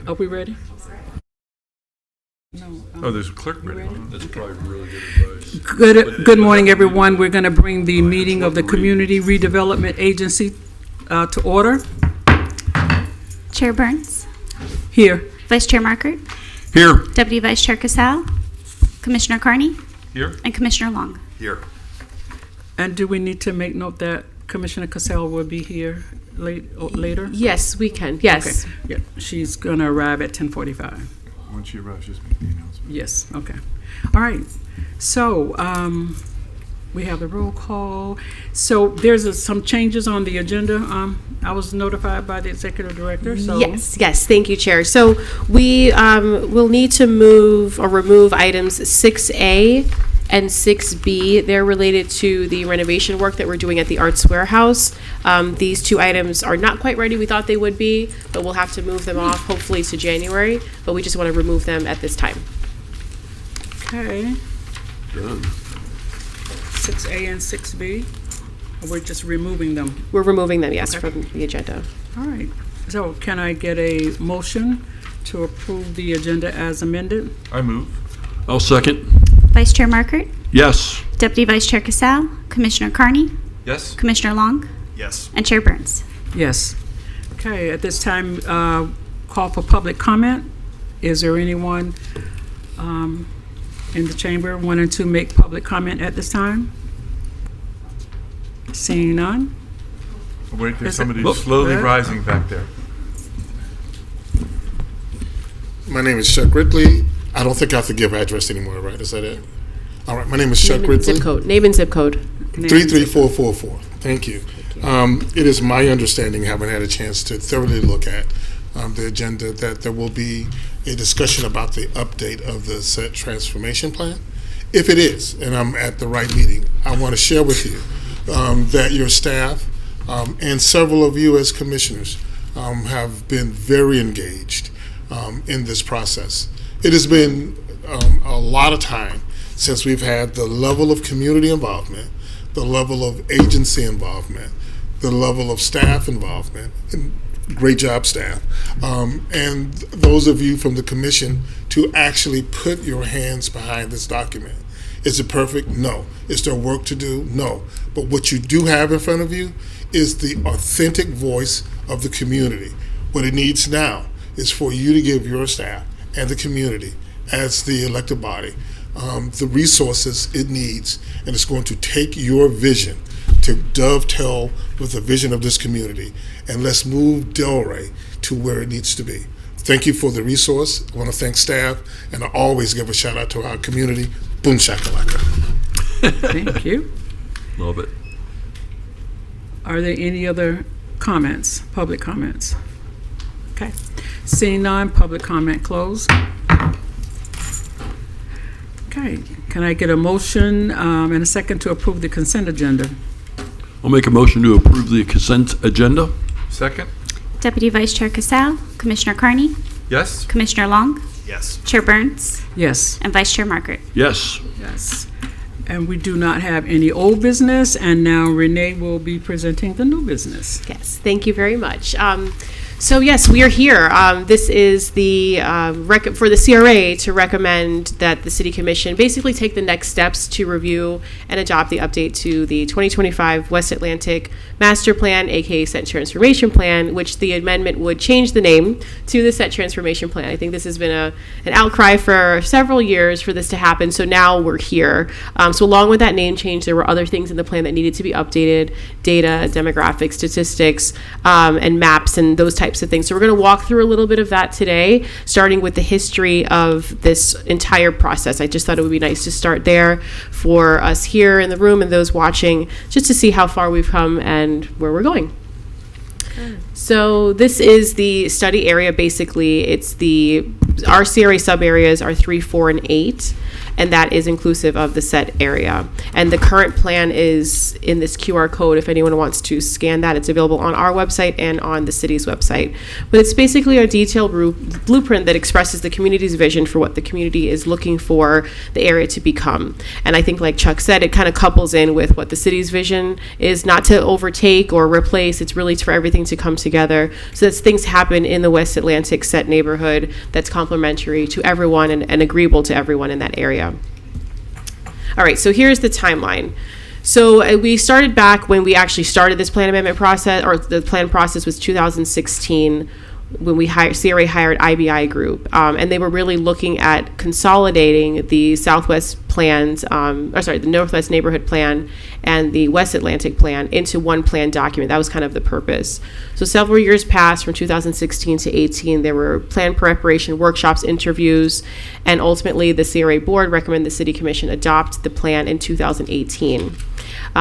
Are we ready? No. Oh, there's a clerk ready. That's probably really good advice. Good morning, everyone. We're going to bring the meeting of the Community Redevelopment Agency to order. Chair Burns, Here. Vice Chair Markert, Here. Deputy Vice Chair Casal, Commissioner Carney, Here. and Commissioner Long. Here. And do we need to make note that Commissioner Cassell will be here later? Yes, we can. Yes. Okay. Yeah, she's going to arrive at 10:45. Once she arrives, just make the announcement. Yes, okay. All right. So we have the roll call. So there's some changes on the agenda. I was notified by the executive director. So Yes. Thank you, Chair. So we will need to move or remove items 6A and 6B. They're related to the renovation work that we're doing at the Arts Warehouse. These two items are not quite ready. We thought they would be, but we'll have to move them off hopefully to January. But we just want to remove them at this time. Okay. Done. 6A and 6B. We're just removing them. We're removing them, yes, Okay. from the agenda. All right. So can I get a motion to approve the agenda as amended? I move. I'll second. Vice Chair Markert, Yes. Deputy Vice Chair Casal, Commissioner Carney, Yes. Commissioner Long, Yes. and Chair Burns. Yes. Okay, at this time, call for public comment. Is there anyone in the chamber wanting to make public comment at this time? Seeing none? Wait, there's Is it- somebody Whoop. slowly rising back there. My name is Chuck Ridley. I don't think I have to give address anymore, right? Is that it? All right, my name is Chuck Name and Ridley. zip code. Name and zip code. 33444. Thank you. It is my understanding, having had a chance to thoroughly look at the agenda, that there will be a discussion about the update of the set transformation plan. If it is, and I'm at the right meeting, I want to share with you that your staff and several of you as commissioners have been very engaged in this process. It has been a lot of time since we've had the level of community involvement, the level of agency involvement, the level of staff involvement, and great job, staff, and those of you from the commission to actually put your hands behind this document. Is it perfect? No. Is there work to do? No. But what you do have in front of you is the authentic voice of the community. What it needs now is for you to give your staff and the community, as the elected body, the resources it needs, and it's going to take your vision to dovetail with the vision of this community, and let's move Delray to where it needs to be. Thank you for the resource. I want to thank staff, and I always give a shout out to our community. Boom shakalaka. Thank you. Love it. Are there any other comments, public comments? Okay. Seeing none, public comment closed. Okay. Can I get a motion and a second to approve the consent agenda? I'll make a motion to approve the consent agenda. Second? Deputy Vice Chair Casal, Commissioner Carney, Yes. Commissioner Long, Yes. Chair Burns, Yes. and Vice Chair Markert. Yes. Yes. And we do not have any old business, and now Renee will be presenting the new business. Yes, thank you very much. So yes, we are here. This is the for the CRA to recommend that the City Commission basically take the next steps to review and adopt the update to the 2025 West Atlantic Master Plan, aka Set Transformation Plan, which the amendment would change the name to the Set Transformation Plan. I think this has been an outcry for several years for this to happen, so now we're here. So along with that name change, there were other things in the plan that needed to be updated: data, demographics, statistics, and maps, and those types of things. So we're going to walk through a little bit of that today, starting with the history of this entire process. I just thought it would be nice to start there for us here in the room and those watching, just to see how far we've come and where we're going. So this is the study area. Basically, it's the our CRA sub-areas are 3, 4, and 8, and that is inclusive of the set area. And the current plan is in this QR code. If anyone wants to scan that, it's available on our website and on the city's website. But it's basically a detailed blueprint that expresses the community's vision for what the community is looking for the area to become. And I think, like Chuck said, it kind of couples in with what the city's vision is, not to overtake or replace. It's really for everything to come together so that things happen in the West Atlantic set neighborhood that's complementary to everyone and agreeable to everyone in that area. All right, so here's the timeline. So we started back when we actually started this plan amendment process, or the plan process was 2016, when CRA hired IBI Group, and they were really looking at consolidating the Southwest plans, the Northwest Neighborhood Plan and the West Atlantic Plan into one plan document. That was kind of the purpose. So several years passed from 2016 to 18. There were plan preparation workshops, interviews, and ultimately the CRA board recommended the City Commission adopt the plan in 2018.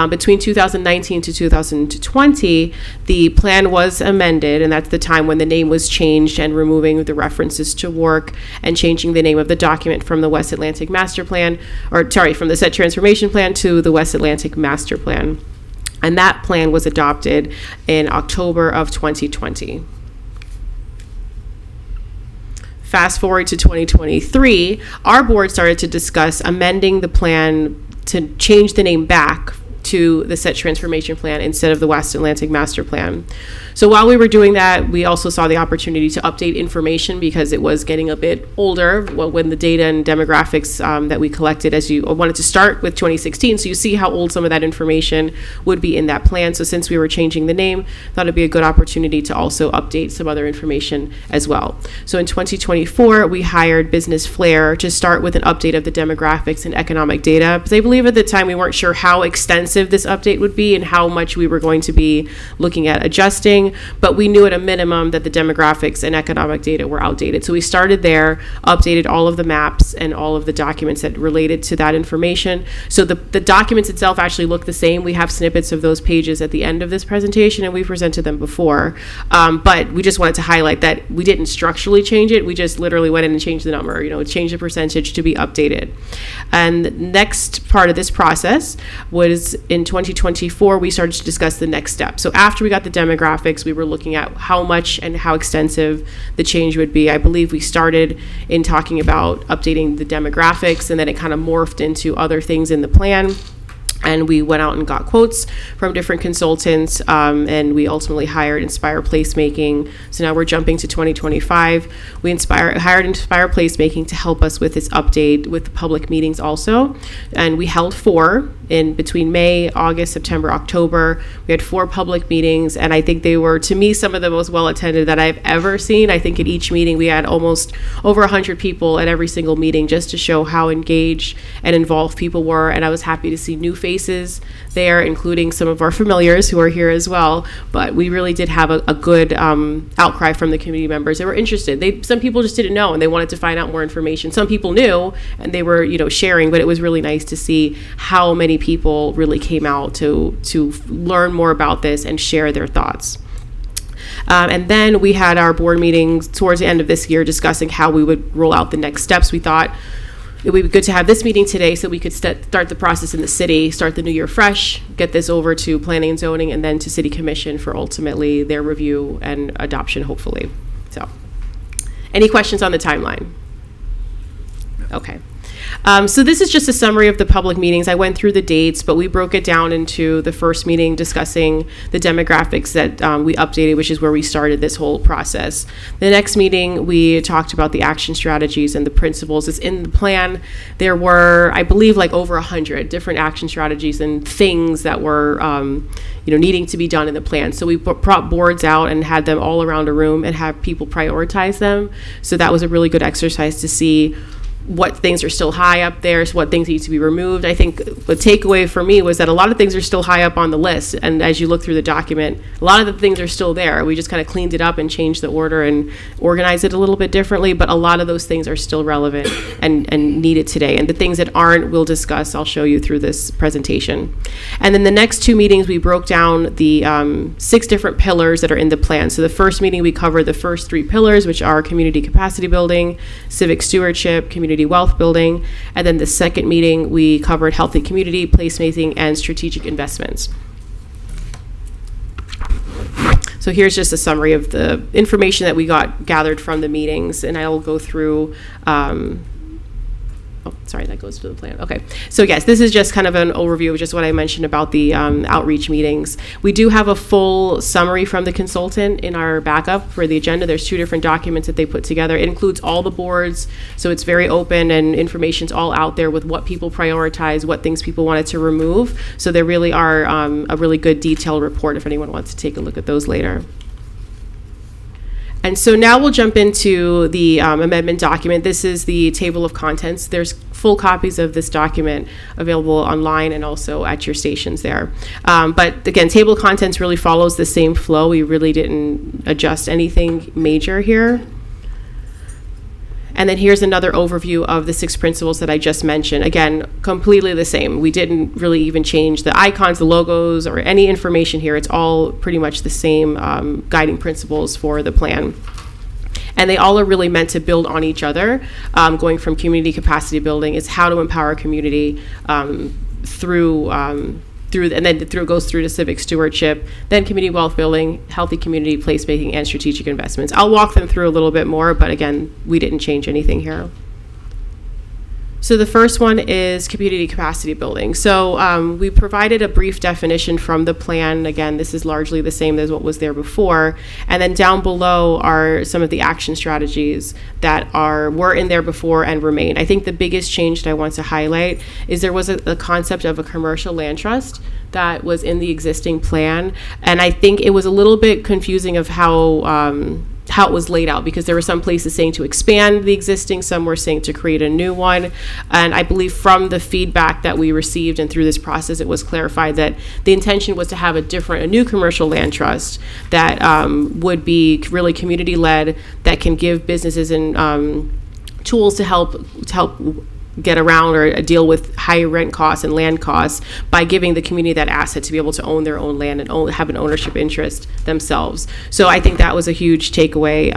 Between 2019 to 2020, the plan was amended, and that's the time when the name was changed and removing the references to work and changing the name of the document from the West Atlantic Master Plan, from the Set Transformation Plan to the West Atlantic Master Plan. And that plan was adopted in October of 2020. Fast forward to 2023, our board started to discuss amending the plan to change the name back to the Set Transformation Plan instead of the West Atlantic Master Plan. So while we were doing that, we also saw the opportunity to update information because it was getting a bit older when the data and demographics that we collected, as you wanted to start with 2016, so you see how old some of that information would be in that plan. So since we were changing the name, thought it'd be a good opportunity to also update some other information as well. So in 2024, we hired Business Flair to start with an update of the demographics and economic data, because I believe at the time we weren't sure how extensive this update would be and how much we were going to be looking at adjusting, but we knew at a minimum that the demographics and economic data were outdated. So we started there, updated all of the maps and all of the documents that related to that information. So the documents itself actually look the same. We have snippets of those pages at the end of this presentation, and we presented them before. But we just wanted to highlight that we didn't structurally change it. We just literally went in and changed the number, changed the percentage to be updated. And the next part of this process was in 2024, we started to discuss the next step. So after we got the demographics, we were looking at how much and how extensive the change would be. I believe we started in talking about updating the demographics, and then it kind of morphed into other things in the plan. And we went out and got quotes from different consultants, and we ultimately hired Inspire Placemaking. So now we're jumping to 2025. We hired Inspire Placemaking to help us with this update with the public meetings also. And we held 4 in between May, August, September, October. We had 4 public meetings, and I think they were, to me, some of the most well-attended that I've ever seen. I think at each meeting we had almost over 100 people at every single meeting, just to show how engaged and involved people were. And I was happy to see new faces there, including some of our familiars who are here as well. But we really did have a good outcry from the community members. They were interested. Some people just didn't know, and they wanted to find out more information. Some people knew, and they were sharing, but it was really nice to see how many people really came out to learn more about this and share their thoughts. And then we had our board meetings towards the end of this year discussing how we would roll out the next steps. We thought it would be good to have this meeting today so we could start the process in the city, start the new year fresh, get this over to planning and zoning, and then to city commission for ultimately their review and adoption, hopefully. So, any questions on the timeline? Okay. So this is just a summary of the public meetings. I went through the dates, but we broke it down into the first meeting discussing the demographics that we updated, which is where we started this whole process. The next meeting, we talked about the action strategies and the principles. It's in the plan. There were, I believe, like over 100 different action strategies and things that were needing to be done in the plan. So we brought boards out and had them all around a room and had people prioritize them. So that was a really good exercise to see what things are still high up there, so what things need to be removed. I think the takeaway for me was that a lot of things are still high up on the list, and as you look through the document, a lot of the things are still there. We just kind of cleaned it up and changed the order and organized it a little bit differently, but a lot of those things are still relevant and needed today. And the things that aren't, we'll discuss, I'll show you through this presentation. And then the next two meetings, we broke down the 6 different pillars that are in the plan. So the first meeting, we covered the first 3 pillars, which are community capacity building, civic stewardship, community wealth building, and then the second meeting we covered healthy community, placemaking, and strategic investments. So here's just a summary of the information that we gathered from the meetings, and I will go through oh, sorry, that goes to the plan. Okay. So yes, this is just kind of an overview of just what I mentioned about the outreach meetings. We do have a full summary from the consultant in our backup for the agenda. There's 2 different documents that they put together. It includes all the boards, so it's very open and information's all out there with what people prioritize, what things people wanted to remove. So there really are a really good detailed report if anyone wants to take a look at those later. And so now we'll jump into the amendment document. This is the table of contents. There's full copies of this document available online and also at your stations there. But again, table of contents really follows the same flow. We really didn't adjust anything major here. And then here's another overview of the 6 principles that I just mentioned. Again, completely the same. We didn't really even change the icons, the logos, or any information here. It's all pretty much the same guiding principles for the plan. And they all are really meant to build on each other, going from community capacity building is how to empower community goes through to civic stewardship, then community wealth building, healthy community, placemaking, and strategic investments. I'll walk them through a little bit more, but again, we didn't change anything here. So the first one is community capacity building. So we provided a brief definition from the plan. Again, this is largely the same as what was there before. And then down below are some of the action strategies that were in there before and remain. I think the biggest change that I want to highlight is there was a concept of a commercial land trust that was in the existing plan. And I think it was a little bit confusing of how it was laid out, because there were some places saying to expand the existing, some were saying to create a new one. And I believe from the feedback that we received and through this process, it was clarified that the intention was to have a new commercial land trust that would be really community-led, that can give businesses and tools to help get around or deal with high rent costs and land costs by giving the community that asset to be able to own their own land and have an ownership interest themselves. So I think that was a huge takeaway,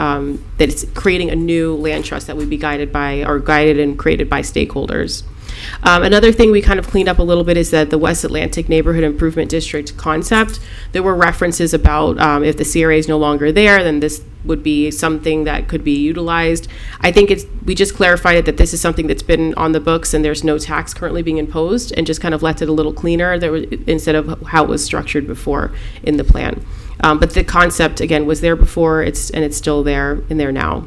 that it's creating a new land trust that would be guided and created by stakeholders. Another thing we kind of cleaned up a little bit is that the West Atlantic Neighborhood Improvement District concept, there were references about if the CRA is no longer there, then this would be something that could be utilized. I think we just clarified it that this is something that's been on the books and there's no tax currently being imposed, and just kind of left it a little cleaner instead of how it was structured before in the plan. But the concept, again, was there before, and it's still there now.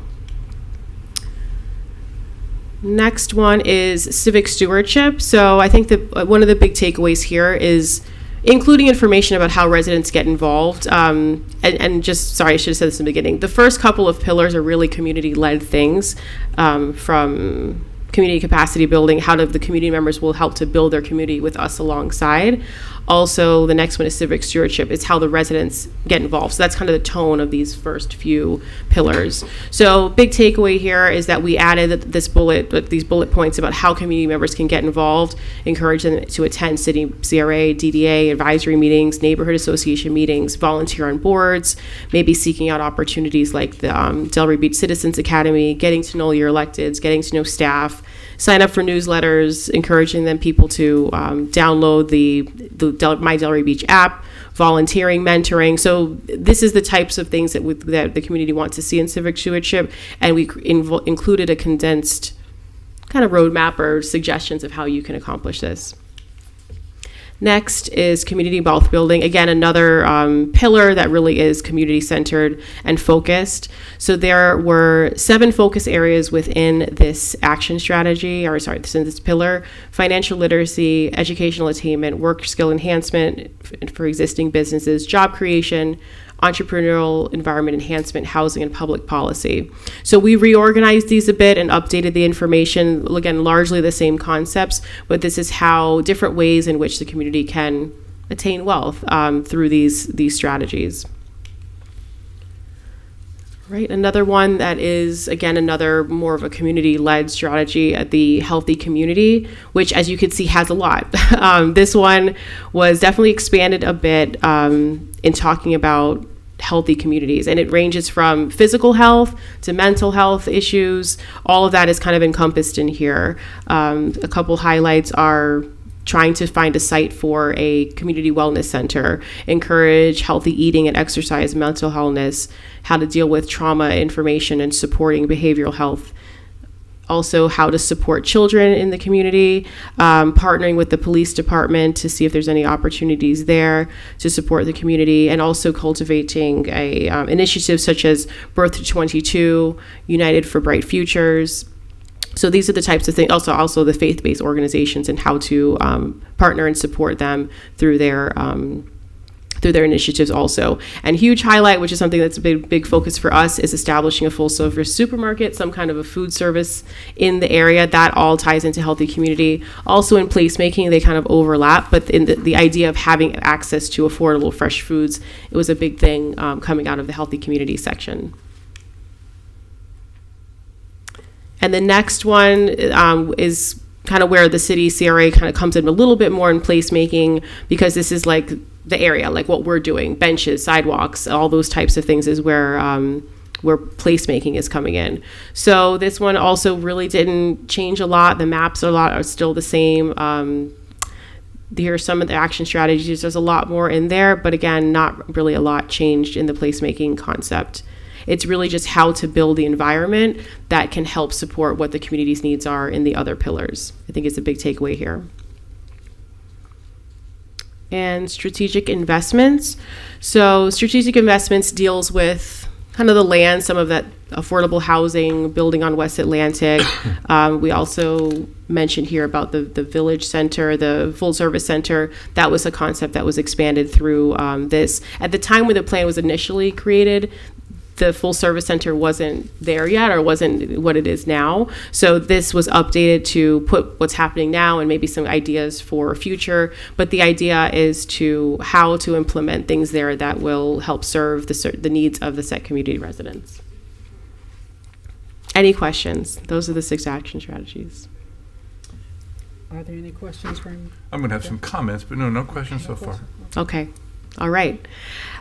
Next one is civic stewardship. So I think that one of the big takeaways here is including information about how residents get involved. And just, sorry, I should have said this in the beginning. The first couple of pillars are really community-led things, from community capacity building, how the community members will help to build their community with us alongside. Also, the next one is civic stewardship. It's how the residents get involved. So that's kind of the tone of these first few pillars. So big takeaway here is that we added these bullet points about how community members can get involved, encourage them to attend city CRA, DDA, advisory meetings, neighborhood association meetings, volunteer on boards, maybe seeking out opportunities like the Delray Beach Citizens Academy, getting to know your electeds, getting to know staff, sign up for newsletters, encouraging people to download the My Delray Beach app, volunteering, mentoring. So this is the types of things that the community wants to see in civic stewardship, and we included a condensed kind of roadmap or suggestions of how you can accomplish this. Next is community wealth building. Again, another pillar that really is community-centered and focused. So there were 7 focus areas within this action strategy, this pillar: financial literacy, educational attainment, work skill enhancement for existing businesses, job creation, entrepreneurial environment enhancement, housing, and public policy. So we reorganized these a bit and updated the information, again, largely the same concepts, but this is how different ways in which the community can attain wealth through these strategies. Right, another one that is, again, another more of a community-led strategy at the healthy community, which, as you can see, has a lot. This one was definitely expanded a bit in talking about healthy communities, and it ranges from physical health to mental health issues. All of that is kind of encompassed in here. A couple highlights are trying to find a site for a community wellness center, encourage healthy eating and exercise, mental wellness, how to deal with trauma information and supporting behavioral health. Also, how to support children in the community, partnering with the police department to see if there's any opportunities there to support the community, and also cultivating initiatives such as Birth to 22, United for Bright Futures. So these are the types of things, also the faith-based organizations and how to partner and support them through their initiatives also. And huge highlight, which is something that's a big focus for us, is establishing a full-service supermarket, some kind of a food service in the area. That all ties into healthy community. Also in placemaking, they kind of overlap, but in the idea of having access to affordable fresh foods, it was a big thing coming out of the healthy community section. And the next one is kind of where the city CRA kind of comes in a little bit more in placemaking, because this is like the area, like what we're doing, benches, sidewalks, all those types of things is where placemaking is coming in. So this one also really didn't change a lot. The maps are still the same. Here are some of the action strategies. There's a lot more in there, but again, not really a lot changed in the placemaking concept. It's really just how to build the environment that can help support what the community's needs are in the other pillars. I think it's a big takeaway here. And strategic investments. So strategic investments deals with kind of the land, some of that affordable housing, building on West Atlantic. We also mentioned here about the village center, the full service center. That was a concept that was expanded through this. At the time when the plan was initially created, the full service center wasn't there yet, or wasn't what it is now. So this was updated to put what's happening now and maybe some ideas for future. But the idea is how to implement things there that will help serve the needs of the set community residents. Any questions? Those are the 6 action strategies. Are there any questions from? I'm going to have some comments, but no questions so far. Okay. All right.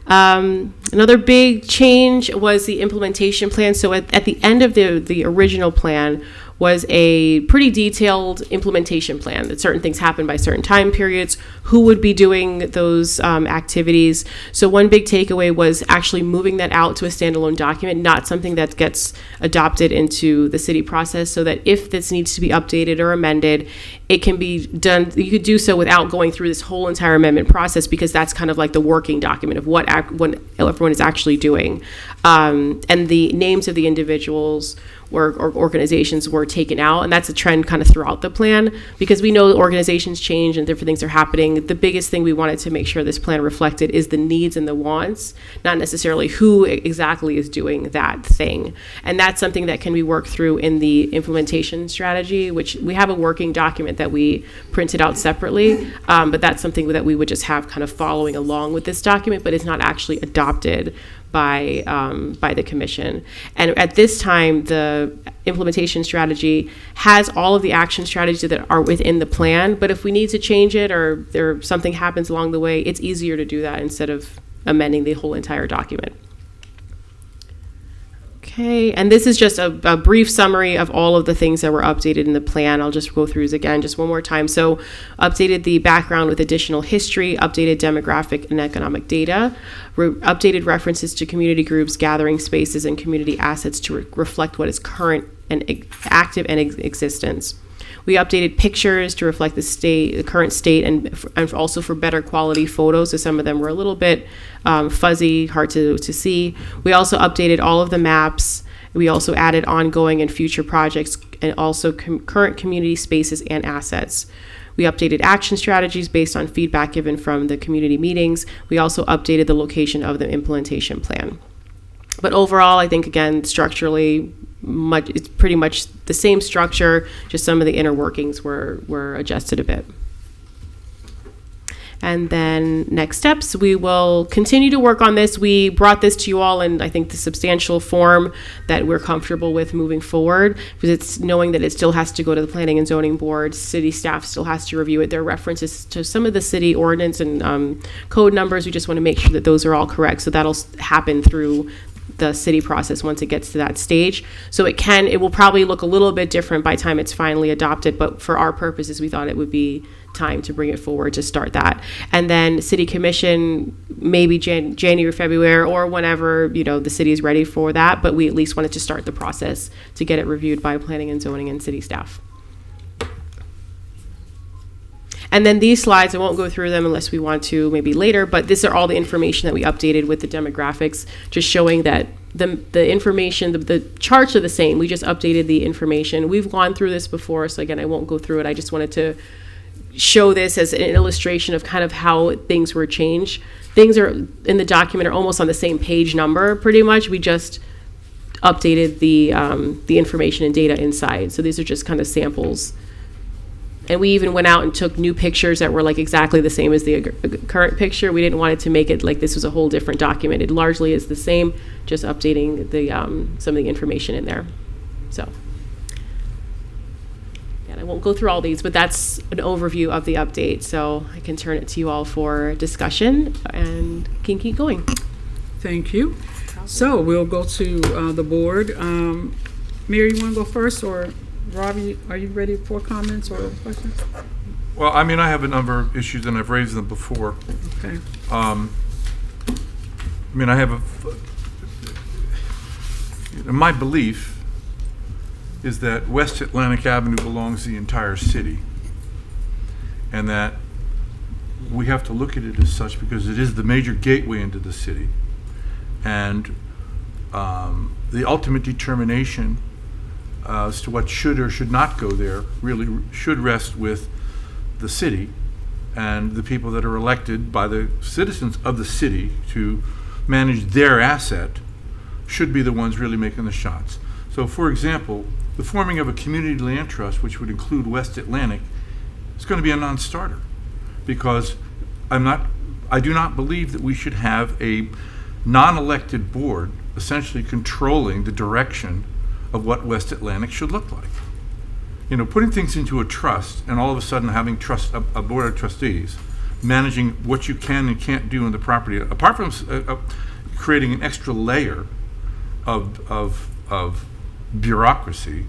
Another big change was the implementation plan. So at the end of the original plan was a pretty detailed implementation plan, that certain things happen by certain time periods, who would be doing those activities. So one big takeaway was actually moving that out to a standalone document, not something that gets adopted into the city process, so that if this needs to be updated or amended, it can be done. You could do so without going through this whole entire amendment process, because that's kind of like the working document of what everyone is actually doing. And the names of the individuals or organizations were taken out, and that's a trend kind of throughout the plan, because we know organizations change and different things are happening. The biggest thing we wanted to make sure this plan reflected is the needs and the wants, not necessarily who exactly is doing that thing. And that's something that can be worked through in the implementation strategy, which we have a working document that we printed out separately, but that's something that we would just have kind of following along with this document, but it's not actually adopted by the commission. And at this time, the implementation strategy has all of the action strategies that are within the plan, but if we need to change it or something happens along the way, it's easier to do that instead of amending the whole entire document. Okay, and this is just a brief summary of all of the things that were updated in the plan. I'll just go through this again just one more time. So updated the background with additional history, updated demographic and economic data, updated references to community groups, gathering spaces, and community assets to reflect what is current and active and existence. We updated pictures to reflect the current state, and also for better quality photos. So some of them were a little bit fuzzy, hard to see. We also updated all of the maps We also added ongoing and future projects and also current community spaces and assets. We updated action strategies based on feedback given from the community meetings. We also updated the location of the implementation plan. But overall, I think, again, structurally, it's pretty much the same structure, just some of the inner workings were adjusted a bit. And then next steps, we will continue to work on this. We brought this to you all in, I think, the substantial form that we're comfortable with moving forward, because it's knowing that it still has to go to the Planning and Zoning Board. City staff still has to review it. There are references to some of the city ordinance and code numbers. We just want to make sure that those are all correct. So that'll happen through the city process once it gets to that stage. So it will probably look a little bit different by the time it's finally adopted, but for our purposes, we thought it would be time to bring it forward to start that. And then City Commission, maybe January, February, or whenever, the city is ready for that, but we at least wanted to start the process to get it reviewed by Planning and Zoning and city staff. And then these slides, I won't go through them unless we want to maybe later, but these are all the information that we updated with the demographics, just showing that the information, the charts are the same. We just updated the information. We've gone through this before, so again, I won't go through it. I just wanted to show this as an illustration of kind of how things were changed. Things are in the document are almost on the same page number, pretty much. We just updated the information and data inside. So these are just kind of samples. And we even went out and took new pictures that were like exactly the same as the current picture. We didn't want it to make it like this was a whole different document. It largely is the same, just updating the some of the information in there. So, and I won't go through all these, but that's an overview of the update. So I can turn it to you all for discussion and can keep going. Thank you. So we'll go to the board. Mary, you want to go first, or Robbie, are you ready for comments or questions? Well, I mean, I have a number of issues, and I've raised them before. Okay. I have my belief is that West Atlantic Avenue belongs to the entire city, and that we have to look at it as such because it is the major gateway into the city, and the ultimate determination as to what should or should not go there really should rest with the city and the people that are elected by the citizens of the city to manage their asset should be the ones really making the shots. So, for example, the forming of a community land trust, which would include West Atlantic, is going to be a non-starter, because I do not believe that we should have a non-elected board essentially controlling the direction of what West Atlantic should look like. Putting things into a trust and all of a sudden having a board of trustees managing what you can and can't do in the property, apart from creating an extra layer of bureaucracy,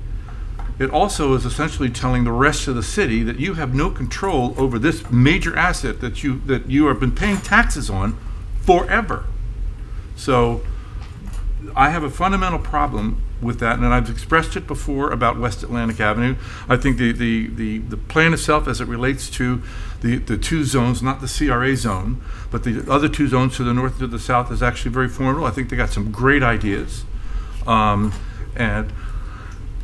it also is essentially telling the rest of the city that you have no control over this major asset that you have been paying taxes on forever. So I have a fundamental problem with that, and I've expressed it before about West Atlantic Avenue. I think the plan itself, as it relates to the two zones, not the CRA zone, but the other two zones to the north and to the south, is actually very formidable. I think they got some great ideas, and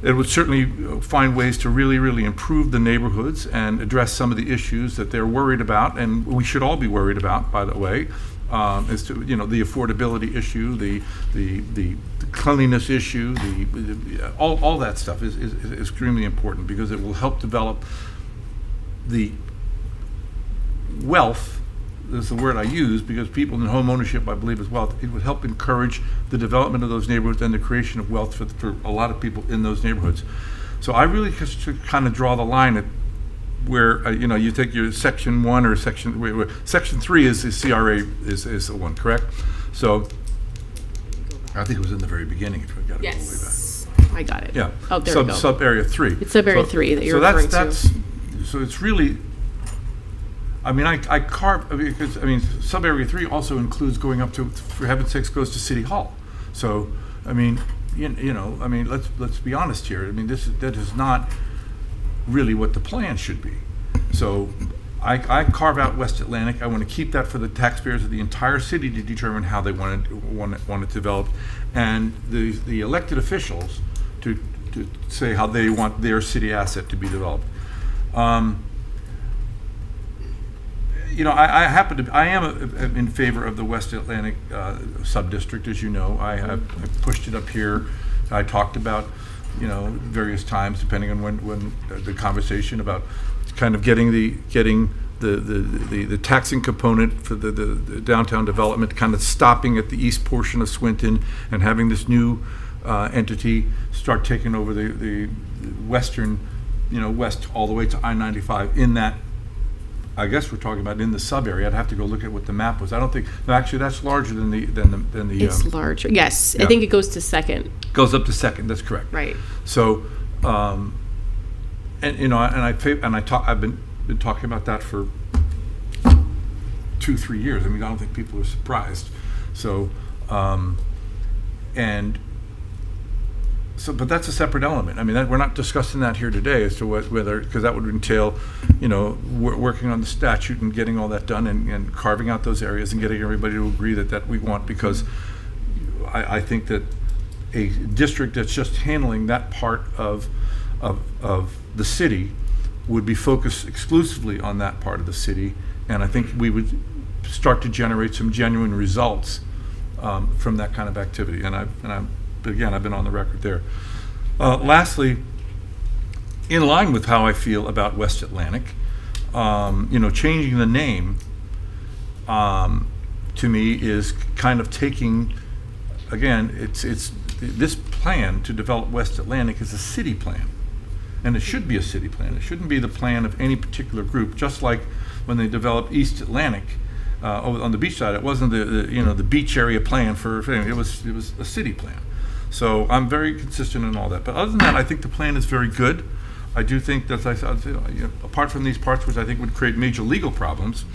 it would certainly find ways to really, really improve the neighborhoods and address some of the issues that they're worried about, and we should all be worried about, by the way. As to the affordability issue, the cleanliness issue, all that stuff is extremely important, because it will help develop the wealth. Is the word I use, because people in home ownership, I believe, is wealth. It would help encourage the development of those neighborhoods and the creation of wealth for a lot of people in those neighborhoods. So I really just kind of draw the line at where you take your section 1 or section 3 is the CRA is the one, correct? So I think it was in the very beginning. If we got it all the way back. I got it. Yeah. Oh, there we go. Sub area 3. It's sub area 3 that you're referring to. So it's really. I carve, because sub area 3 also includes going up to, for heaven's sakes, goes to City Hall. So let's be honest here. That is not really what the plan should be. So I carve out West Atlantic. I want to keep that for the taxpayers of the entire city to determine how they want it developed, and the elected officials to say how they want their city asset to be developed. I am in favor of the West Atlantic sub-district, as you know. I pushed it up here. I talked about, various times, depending on when the conversation about kind of getting the taxing component for the downtown development, kind of stopping at the east portion of Swinton and having this new entity start taking over the western, west all the way to I-95 in that. I guess we're talking about in the sub area. I'd have to go look at what the map was. I don't think. No, actually, that's larger than the. It's larger. Yes, yeah. I think it goes to second. Goes up to second. That's correct. Right. So, I've been talking about that for 2-3 years. I mean, I don't think people are surprised. So, but that's a separate element. I mean, we're not discussing that here today as to whether, because that would entail, working on the statute and getting all that done and carving out those areas and getting everybody to agree that we want, because I think that a district that's just handling that part of the city would be focused exclusively on that part of the city, and I think we would start to generate some genuine results from that kind of activity. But again, I've been on the record there. Lastly, in line with how I feel about West Atlantic, changing the name to me is kind of taking, again, it's this plan to develop West Atlantic is a city plan, and it should be a city plan. It shouldn't be the plan of any particular group. Just like when they developed East Atlantic over on the beach side, it wasn't the beach area plan for it was a city plan. So I'm very consistent in all that. But other than that, I think the plan is very good. I do think that, apart from these parts, which I think would create major legal problems,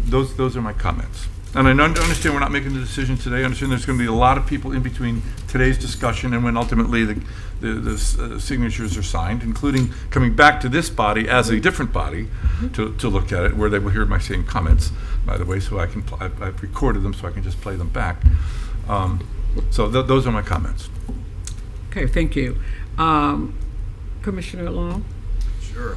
those are my comments. And I understand we're not making the decision today. I understand there's going to be a lot of people in between today's discussion and when ultimately the signatures are signed, including coming back to this body as a different body to look at it, where they will hear my same comments, by the way, so I've recorded them so I can just play them back. So those are my comments. Okay, thank you. Commissioner Long? Sure.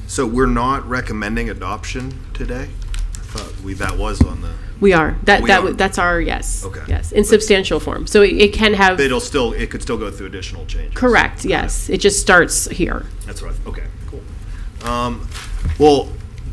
So we're not recommending adoption today? I thought that was on the... We are. We are. That's our yes. Okay. Yes, in substantial form. So it can have... It could still go through additional changes. Correct, yes. It just starts here. That's right. Okay, cool. Well,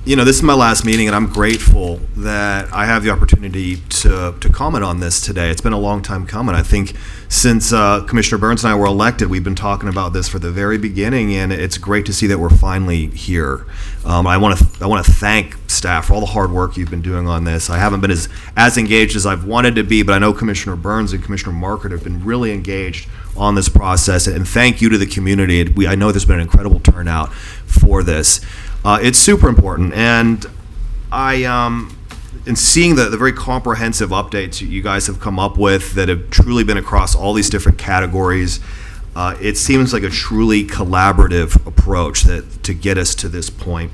this is my last meeting, and I'm grateful that I have the opportunity to comment on this today. It's been a long time coming. I think since Commissioner Burns and I were elected, we've been talking about this for the very beginning, and it's great to see that we're finally here. I want to thank staff for all the hard work you've been doing on this. I haven't been as engaged as I've wanted to be, but I know Commissioner Burns and Commissioner Market have been really engaged on this process, and thank you to the community. I know there's been an incredible turnout for this. It's super important, and in seeing the very comprehensive updates you guys have come up with that have truly been across all these different categories, it seems like a truly collaborative approach to get us to this point.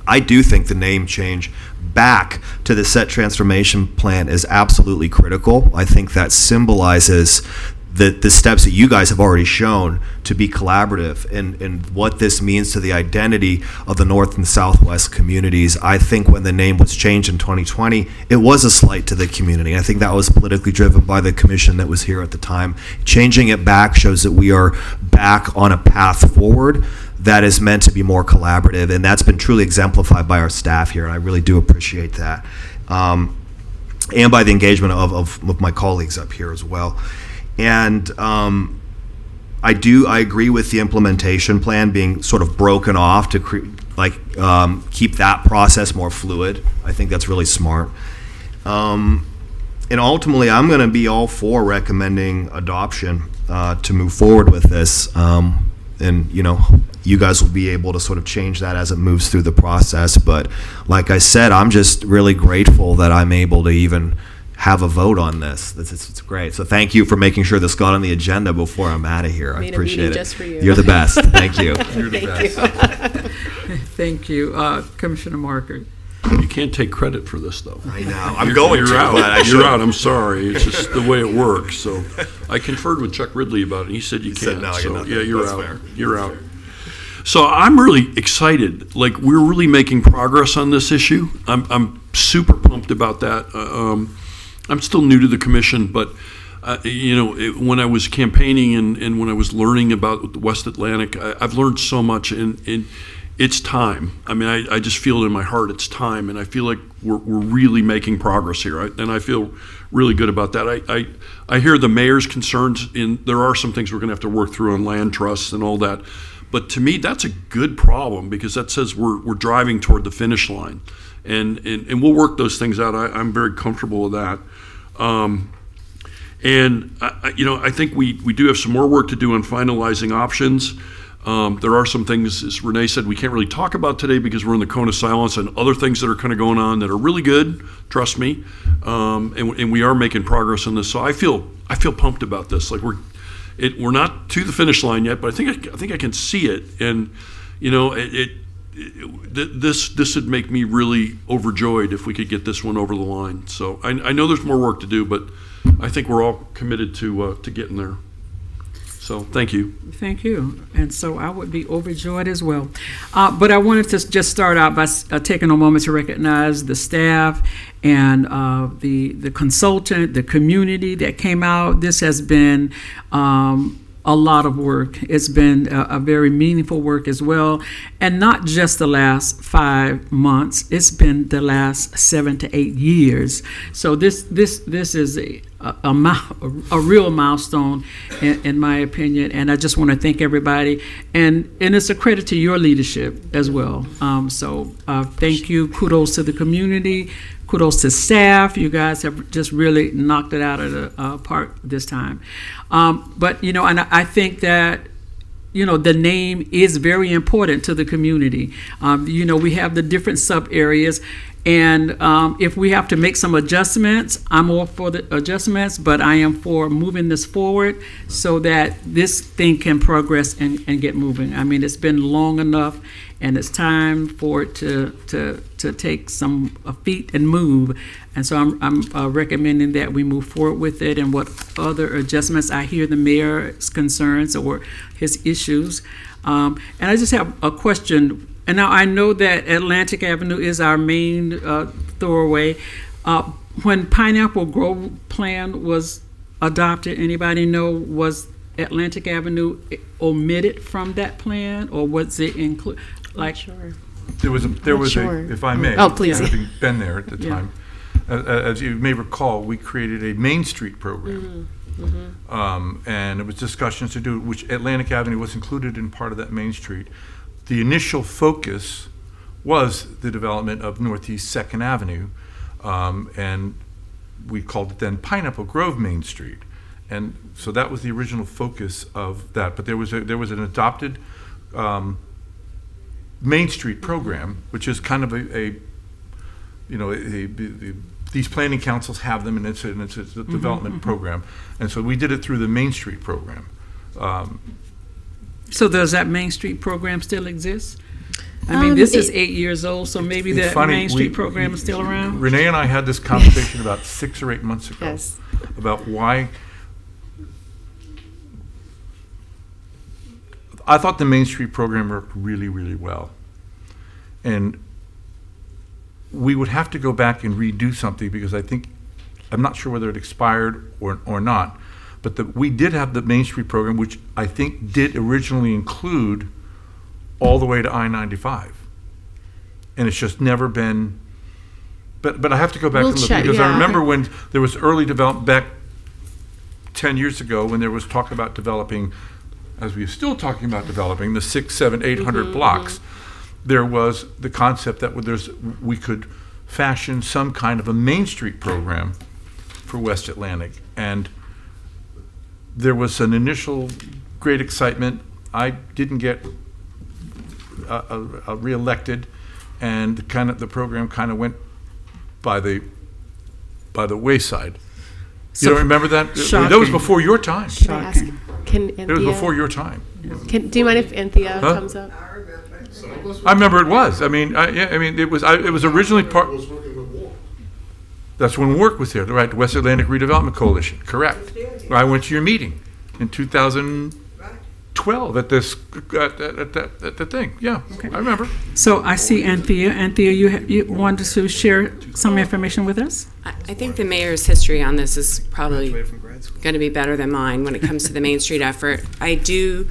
I do think the name change back to the set transformation plan is absolutely critical. I think that symbolizes the steps that you guys have already shown to be collaborative and what this means to the identity of the North and Southwest communities. I think when the name was changed in 2020, it was a slight to the community. I think that was politically driven by the commission that was here at the time. Changing it back shows that we are back on a path forward that is meant to be more collaborative, and that's been truly exemplified by our staff here, and I really do appreciate that. And by the engagement of my colleagues up here as well. And I agree with the implementation plan being sort of broken off to keep that process more fluid. I think that's really smart. And ultimately, I'm going to be all for recommending adoption to move forward with this. And you guys will be able to sort of change that as it moves through the process. But like I said, I'm just really grateful that I'm able to even have a vote on this. It's great. So thank you for making sure this got on the agenda before I'm out of here. I Made a appreciate meeting it. just for you. You're the best. Thank you. You're the Thank best. Thank you. Commissioner Margaret. You can't take credit for this, though. I know. I'm going You're to, out. but I You're should. out. I'm sorry. It's just the way it works. So I conferred with Chuck Ridley about it. And he said you He said, can't. "No, I get So nothing." yeah, you're That's out. fair. You're out. So I'm really excited. Like, we're really making progress on this issue. I'm super pumped about that. I'm still new to the commission, but when I was campaigning and when I was learning about West Atlantic, I've learned so much, and it's time. I mean, I just feel it in my heart it's time, and I feel like we're really making progress here, and I feel really good about that. I hear the mayor's concerns, and there are some things we're going to have to work through on land trusts and all that. But to me, that's a good problem, because that says we're driving toward the finish line, and we'll work those things out. I'm very comfortable with that. And I think we do have some more work to do on finalizing options. There are some things, as Renee said, we can't really talk about today because we're in the cone of silence, and other things that are kind of going on that are really good. Trust me, and we are making progress on this. So I feel pumped about this. Like we're not to the finish line yet, but I think I can see it, and this would make me really overjoyed if we could get this one over the line. So I know there's more work to do, but I think we're all committed to getting there. So thank you. Thank you. And so I would be overjoyed as well. But I wanted to just start out by taking a moment to recognize the staff and the consultant, the community that came out. This has been a lot of work. It's been a very meaningful work as well. And not just the last 5 months, it's been the last 7 to 8 years. So this is a real milestone in my opinion. And I just want to thank everybody. And it's a credit to your leadership as well. So thank you. Kudos to the community. Kudos to staff. You guys have just really knocked it out of the park this time. But, and I think that, the name is very important to the community. We have the different sub areas. And if we have to make some adjustments, I'm all for the adjustments, but I am for moving this forward so that this thing can progress and get moving. I mean, it's been long enough, and it's time for it to take some feet and move. And so I'm recommending that we move forward with it. And what other adjustments? I hear the mayor's concerns or his issues. And I just have a question. And now I know that Atlantic Avenue is our main thoroughway. When Pineapple Grove plan was adopted, anybody know, was Atlantic Avenue omitted from that plan, or was it included? Not sure. There was sure. if I may. Oh, please. Having been there at the Yeah. time, as you may recall, we created a Main Street program. And it was discussions to do, which Atlantic Avenue was included in part of that Main Street. The initial focus was the development of Northeast 2nd Avenue, and we called it then Pineapple Grove Main Street. And so that was the original focus of that. But there was an adopted Main Street program, which is kind of these planning councils have them, and it's a development program. And so we did it through the Main Street program. So does that Main Street program still exist? I mean, this is 8 years old, so maybe It's that funny, Main Street program is still around? Renee and I had this conversation about 6 or 8 months ago Yes. about why. I thought the Main Street program worked really, really well. And we would have to go back and redo something because I'm not sure whether it expired or not, but we did have the Main Street program, which I think did originally include all the way to I-95. And it's just never been, but I have to go back We'll and look, check, because yeah. I remember when there was early development back 10 years ago, when there was talk about developing, as we're still talking about developing, the 600, 700, 800 blocks, there was the concept that we could fashion some kind of a Main Street program for West Atlantic. And there was an initial great excitement. I didn't get reelected, and the program kind of went by the by the wayside. So- You don't remember that? That was Shocking. before your time. Can I ask, can It was before Anthea, your time. do you mind if Anthea Huh? comes up? I remember it was. I mean, it was originally part. was working with War. That's when Work was here, right? The West Atlantic Redevelopment Coalition, correct. I went to your meeting in 2012 at this, at the thing, yeah, I remember. So I see Anthea. Anthea, you wanted to share some information with us? I think the mayor's history on this is probably Graduated from grad school. going to be better than mine when it comes to the Main Street effort. I do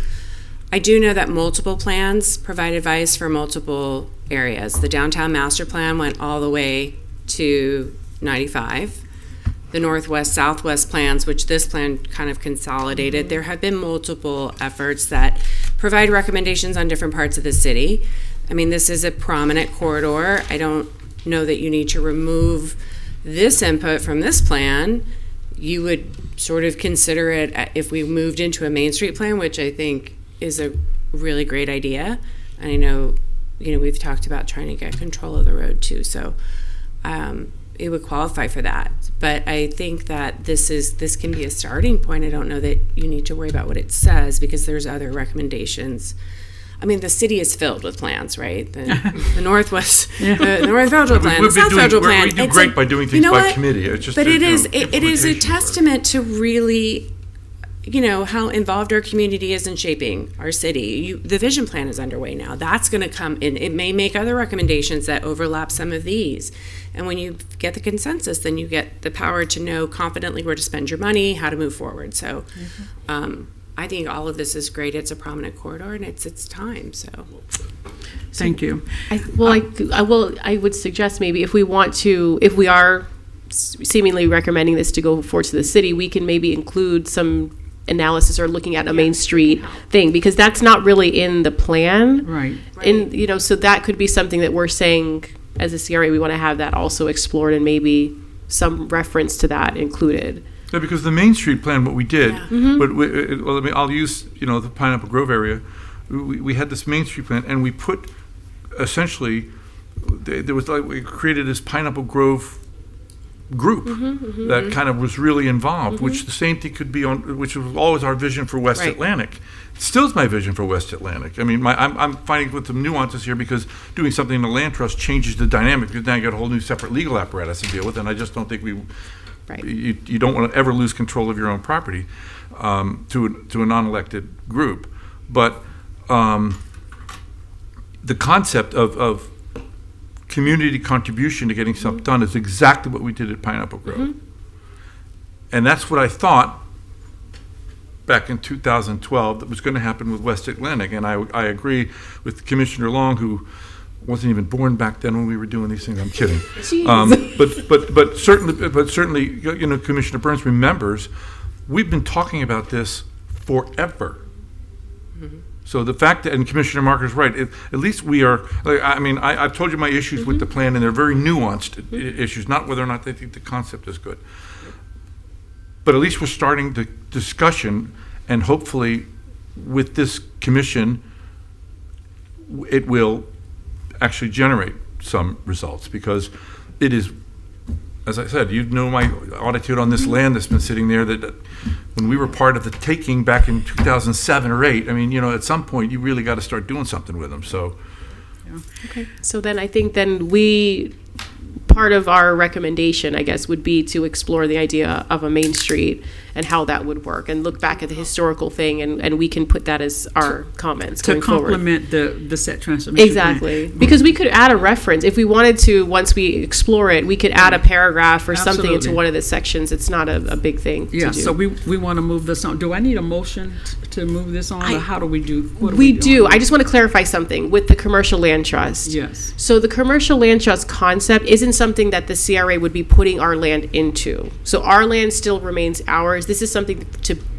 know that multiple plans provide advice for multiple areas. The downtown master plan went all the way to 95. The northwest, southwest plans, which this plan kind of consolidated, there have been multiple efforts that provide recommendations on different parts of the city. I mean, this is a prominent corridor. I don't know that you need to remove this input from this plan. You would sort of consider it if we moved into a Main Street plan, which I think is a really great idea. And I know, we've talked about trying to get control of the road too, so it would qualify for that. But I think that this can be a starting point. I don't know that you need to worry about what it says because there's other recommendations. I mean, the city is filled with plans, right? The Northwest, the North Federal Plan, the South Federal Plan. We do It's great a- by doing you things know by what? committee. It's just But that, it is a implementation testament to really, how involved our community is in shaping our city. The vision plan is underway now. That's going to come in. It may make other recommendations that overlap some of these. And when you get the consensus, then you get the power to know confidently where to spend your money, how to move forward. So I think all of this is great. It's a prominent corridor and it's time. So Thank you. I would suggest maybe if we are seemingly recommending this to go forward to the city, we can maybe include some analysis or looking at a Main Street thing, because that's not really in the plan. Right. So that could be something that we're saying as a CRA, we want to have that also explored and maybe some reference to that included. Yeah, because the Main Street plan, what we did, Yeah. but I'll use, the Pineapple Grove area. We had this Main Street plan, and we put, essentially, we created this Pineapple Grove group that kind of was really involved, which the same thing could be which was always our vision for West Right. Atlantic. It still is my vision for West Atlantic. I mean, I'm finding with some nuances here because doing something in the land trust changes the dynamic, because now you got a whole new separate legal apparatus to deal with, and I just don't think Right. you don't want to ever lose control of your own property to a non-elected group. But the concept of community contribution to getting something done is exactly what we did at Pineapple Grove. And that's what I thought back in 2012 that was going to happen with West Atlantic. And I agree with Commissioner Long, who wasn't even born back then when we were doing these things. I'm kidding. But certainly, Commissioner Burns remembers, we've been talking about this forever. So the fact that, and Commissioner Marker's right, at least we are, I've told you my issues with the plan, and they're very nuanced issues, not whether or not they think the concept is good. But at least we're starting the discussion, and hopefully with this commission, it will actually generate some results, because it is, as I said, my attitude on this land that's been sitting there, that when we were part of the taking back in 2007 or 8, at some point you really got to start doing something with them. So, Okay. So then I think part of our recommendation, I guess, would be to explore the idea of a Main Street and how that would work, and look back at the historical thing, and we can put that as our comments To going forward. complement the set transformation plan. Exactly. Because we could add a reference. If we wanted to, once we explore it, we could add a paragraph or something into Absolutely. one of the sections. It's not a big thing Yeah, to do. so we want to move this on. Do I need a motion to move this on, or how do we do? What We doing? do. I just want to clarify something with the commercial land trust. Yes. So the commercial land trust concept isn't something that the CRA would be putting our land into. So our land still remains ours. This is something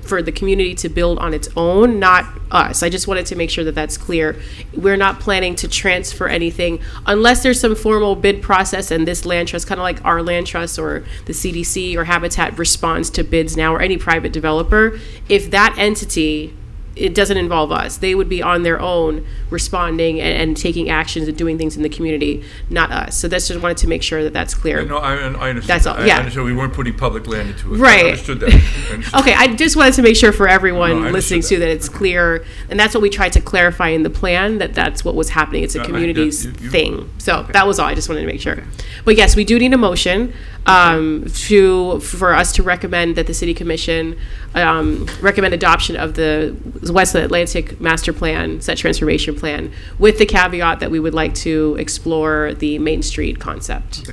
for the community to build on its own, not us. I just wanted to make sure that that's clear. We're not planning to transfer anything unless there's some formal bid process, and this land trust, kind of like our land trust or the CDC or Habitat, responds to bids now, or any private developer. If that entity it doesn't involve us. They would be on their own responding and taking actions and doing things in the community, not us. So that's just wanted to make sure that that's clear. No, I understand. That's all, yeah. I understand we weren't putting public land into it. Right. I understood that. I understood. Okay, I just wanted to make sure for everyone No, I listening understood too that it's clear, and that's what we tried to clarify in the plan, that that's what was happening. It's a Yeah, community's you- thing. So that was all. I just wanted to make sure. But yes, we do need a motion for us to recommend that the City Commission recommend adoption of the West Atlantic Master Plan, Set Transformation Plan, with the caveat that we would like to explore the Main Street concept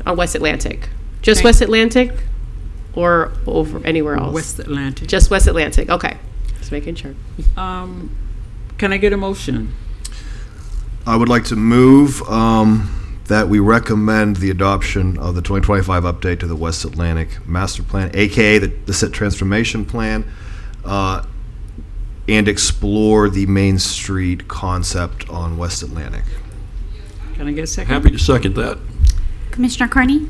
on West Atlantic. Just Thank- West Atlantic, or over anywhere else? West Atlantic. Just West Atlantic. Okay, just making sure. Can I get a motion? I would like to move that we recommend the adoption of the 2025 update to the West Atlantic Master Plan, aka the Set Transformation Plan, and explore the Main Street concept on West Atlantic. Can I get a second? Happy to second that. Commissioner Carney?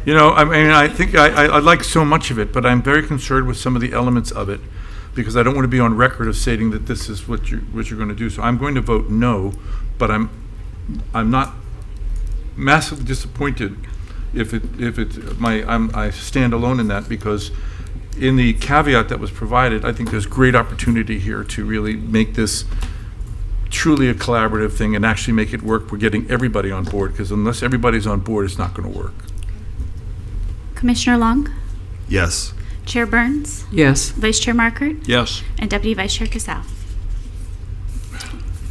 You know, I mean, I think I like so much of it, but I'm very concerned with some of the elements of it, because I don't want to be on record of stating that this is what you're going to do. So I'm going to vote no, but I'm not massively disappointed if I stand alone in that, because in the caveat that was provided, I think there's great opportunity here to really make this truly a collaborative thing and actually make it work. We're getting everybody on board, because unless everybody's on board, it's not going to work. Commissioner Long? Yes. Chair Burns? Yes. Vice Chair Markert? Yes. And Deputy Vice Chair Casal?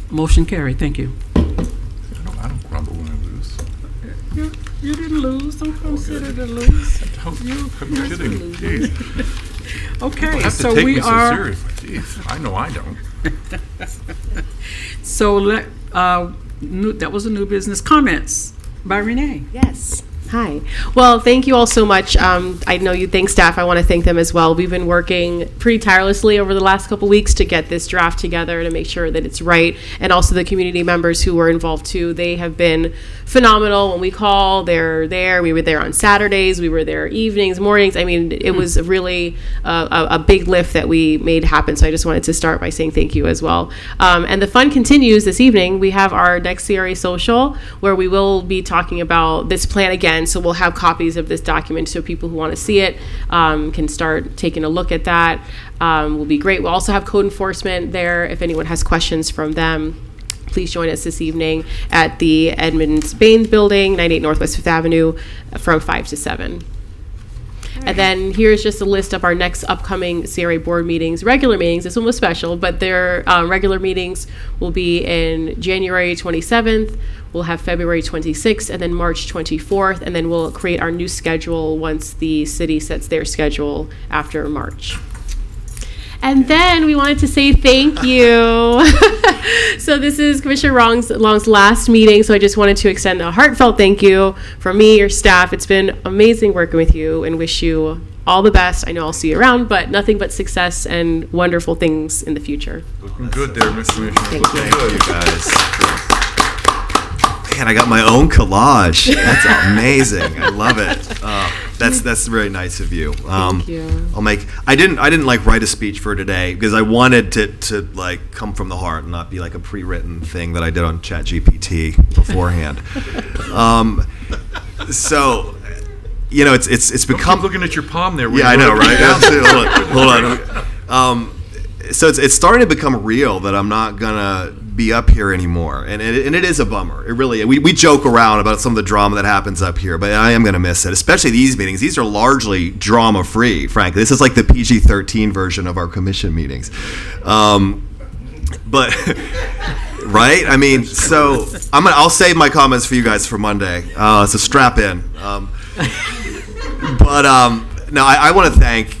Motion carried. Thank you. I don't grumble when I lose. You didn't lose. Don't consider to lose. I'm kidding. Jeez. Okay, You have so to take we me so are. seriously. Jeez, I know I don't. So that was a new business. Comments by Renee. Yes. Hi. Well, thank you all so much. I know you thank staff. I want to thank them as well. We've been working pretty tirelessly over the last couple weeks to get this draft together to make sure that it's right. And also the community members who were involved too. They have been phenomenal. When we call, they're there. We were there on Saturdays. We were there evenings, mornings. I mean, it was really a big lift that we made happen. So I just wanted to start by saying thank you as well. And the fun continues this evening. We have our next CRA social where we will be talking about this plan again. So we'll have copies of this document so people who want to see it can start taking a look at that. Will be great. We'll also have code enforcement there. If anyone has questions from them, please join us this evening at the Edmonds Baines Building, 98 Northwest 5th Avenue from 5 to 7. And then here's just a list of our next upcoming CRA board meetings, regular meetings. This one was special, but their regular meetings will be in January 27th. We'll have February 26th and then March 24th. And then we'll create our new schedule once the city sets their schedule after March. And then we wanted to say thank you. So this is Commissioner Long's last meeting, so I just wanted to extend a heartfelt thank you from me, your staff. It's been amazing working with you and wish you all the best. I know I'll see you around, but nothing but success and wonderful things in the future. Looking good there, Mr. Commissioner. Thank you. Looking good. You guys. Man, I got my own collage. That's amazing. I love it. That's very nice of you. Thank you. I didn't like write a speech for today because I wanted to like come from the heart and not be like a pre-written thing that I did on ChatGPT beforehand. So, you know, it's become. Keep looking at your palm there. Yeah, I know, right? Hold on. So it's starting to become real that I'm not gonna be up here anymore, and it is a bummer. It really. We joke around about some of the drama that happens up here, but I am gonna miss it, especially these meetings. These are largely drama free, frankly. This is like the PG-13 version of our commission meetings, but right? I mean, so I'll save my comments for you guys for Monday. So strap in. But no, I want to thank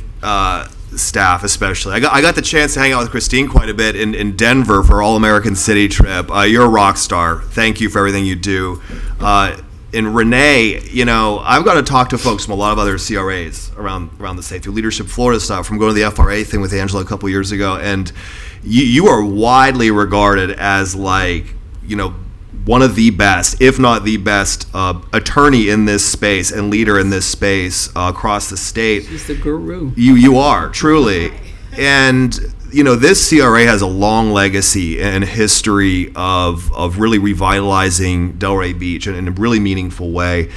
staff especially. I got the chance to hang out with Christine quite a bit in Denver for All American City trip. You're a rock star. Thank you for everything you do. And Renee, you know, I've got to talk to folks from a lot of other CRAs around the state through Leadership Florida stuff, from going to the FRA thing with Angela a couple years ago, and you are widely regarded as, like, you know, one of the best, if not the best, attorney in this space and leader in this space across the state. He's the guru. You are, truly. And, you know, this CRA has a long legacy and history of really revitalizing Delray Beach in a really meaningful way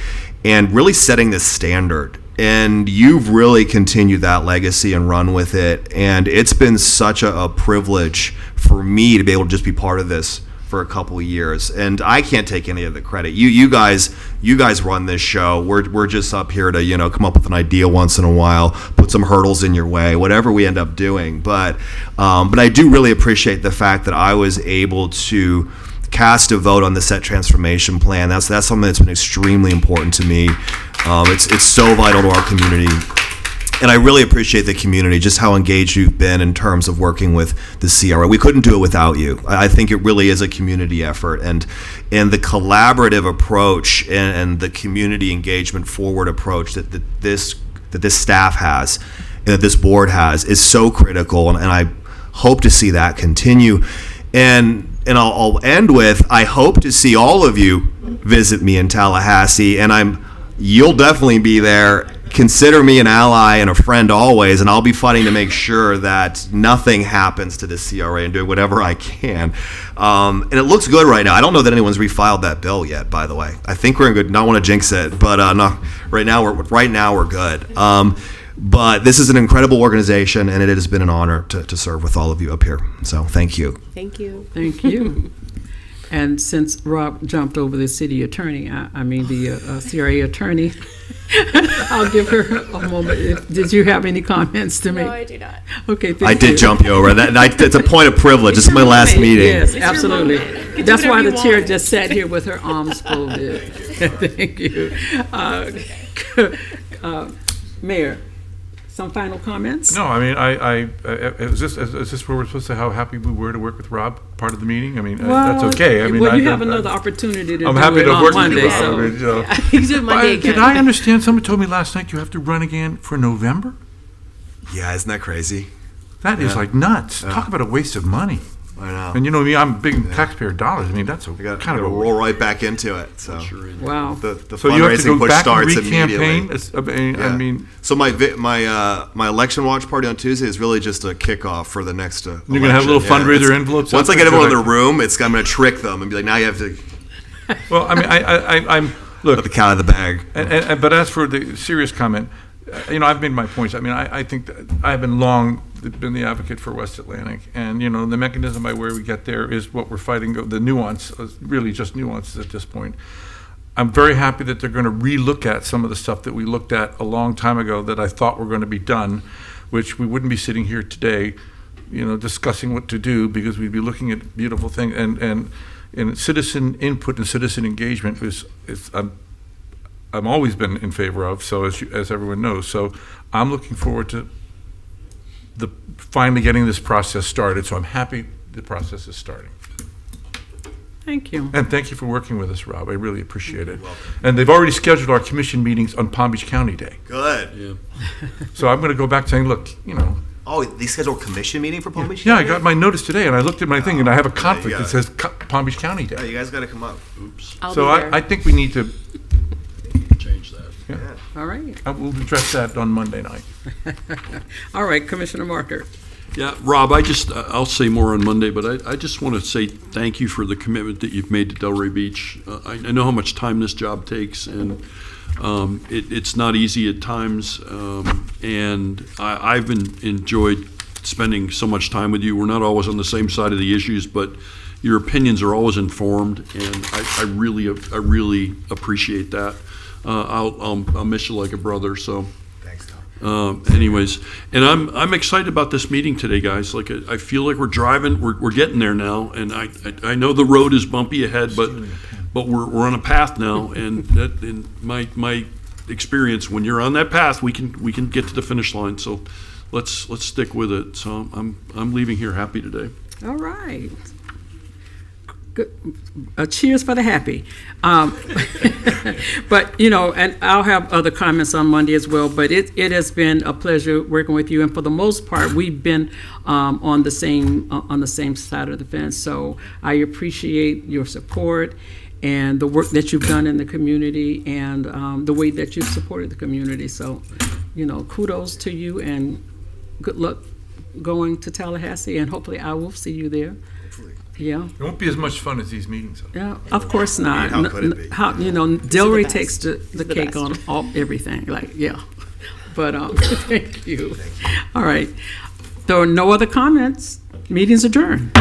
and really setting this standard. And you've really continued that legacy and run with it. And it's been such a privilege for me to be able to just be part of this for a couple of years. And I can't take any of the credit. You guys run this show. We're just up here to, you know, come up with an idea once in a while, put some hurdles in your way, whatever we end up doing. But I do really appreciate the fact that I was able to cast a vote on the set transformation plan. That's something that's been extremely important to me. It's so vital to our community. And I really appreciate the community, just how engaged you've been in terms of working with the CRA. We couldn't do it without you. I think it really is a community effort. And the collaborative approach and the community engagement forward approach that this staff has and that this board has is so critical. And I hope to see that continue. And I'll end with, I hope to see all of you visit me in Tallahassee, and you'll definitely be there. Consider me an ally and a friend always, and I'll be fighting to make sure that nothing happens to the CRA and doing whatever I can. And it looks good right now. I don't know that anyone's refiled that bill yet, by the way. I think we're in good. Not want to jinx it, but no. Right now we're good. But this is an incredible organization, and it has been an honor to serve with all of you up here. So thank you. Thank you. Thank you. And since Rob jumped over the city attorney, the CRA attorney, I'll give her a moment. Did you have any comments to make? No, I do not. Okay, thank I you. did jump you over. That's a point of privilege. This is my last meeting. Yes, your absolutely. moment. You can do That's why whatever the you chair want. just sat here with her arms folded. Thank you. Mayor, some final comments? No, I mean, is this where we're supposed to say how happy we were to work with Rob, part of the meeting? I mean, that's okay. I mean, well, you have another opportunity to I'm do happy it to on work Monday. with you, Rob. So. I mean, you know. You can do it Monday again. Did I understand? Someone told me last night you have to run again for November? Yeah, isn't that crazy? That is like nuts. Talk about a waste of money. I know. And you know me, I'm big taxpayer dollars. I mean, that's I got kind of a roll right back into it. So Wow. the So you have to fundraising go push back and starts re-campaign? immediately. I mean, So my election watch party on Tuesday is really just a kickoff for the next. you're going to have little fundraiser envelopes. Once out I get there? everyone in the room, I'm going to trick them and be like, now you have to Well, I mean, I'm let look. the cat out of the bag. But as for the serious comment, you know, I've made my points. I mean, I think that I've been the advocate for West Atlantic, and you know, the mechanism by where we get there is what we're fighting. The nuance, really just nuances at this point. I'm very happy that they're going to relook at some of the stuff that we looked at a long time ago that I thought were going to be done, which we wouldn't be sitting here today, you know, discussing what to do, because we'd be looking at beautiful things. And citizen input and citizen engagement I've always been in favor of. So as everyone knows, so I'm looking forward to finally getting this process started. So I'm happy the process is starting. Thank you. And thank you for working with us, Rob. I really appreciate it. And they've already scheduled our commission meetings on Palm Beach County Day. Good. Yeah. So I'm going to go back saying, look, you know. Oh, they scheduled a commission meeting for Palm Beach? Yeah, I got my notice today, and I looked at my thing, and I have a you conflict got that it. says Palm Beach County Oh, Day. you guys got to come up. Oops. I'll So be there. I think we need to, Change that. All right. we'll address that on Monday night. All right, Commissioner Marker. Yeah, Rob, I'll say more on Monday, but I just want to say thank you for the commitment that you've made to Delray Beach. I know how much time this job takes, and it's not easy at times, and I've enjoyed spending so much time with you. We're not always on the same side of the issues, but your opinions are always informed, and I really appreciate that. I'll miss you like a brother, so. Thanks, Tom. Anyways, and I'm excited about this meeting today, guys. Like I feel like we're driving, we're getting there now, and I know the road is bumpy ahead, but we're on a path now, and that in my experience, when you're on that path, we can get to the finish line. So let's stick with it. So I'm leaving here happy today. All right. Good. Cheers for the happy. But, you know, and I'll have other comments on Monday as well, but it has been a pleasure working with you. And for the most part, we've been on the same side of the fence. So I appreciate your support. and the work that you've done in the community, and the way that you've supported the community. So, kudos to you, and good luck going to Tallahassee, and hopefully I will see you there. Yeah. It won't be as much fun as these meetings. Yeah, of course not. How could it be? Delray best. takes the cake best. on all everything. But thank you. All right. There are no other comments. Meeting's adjourned.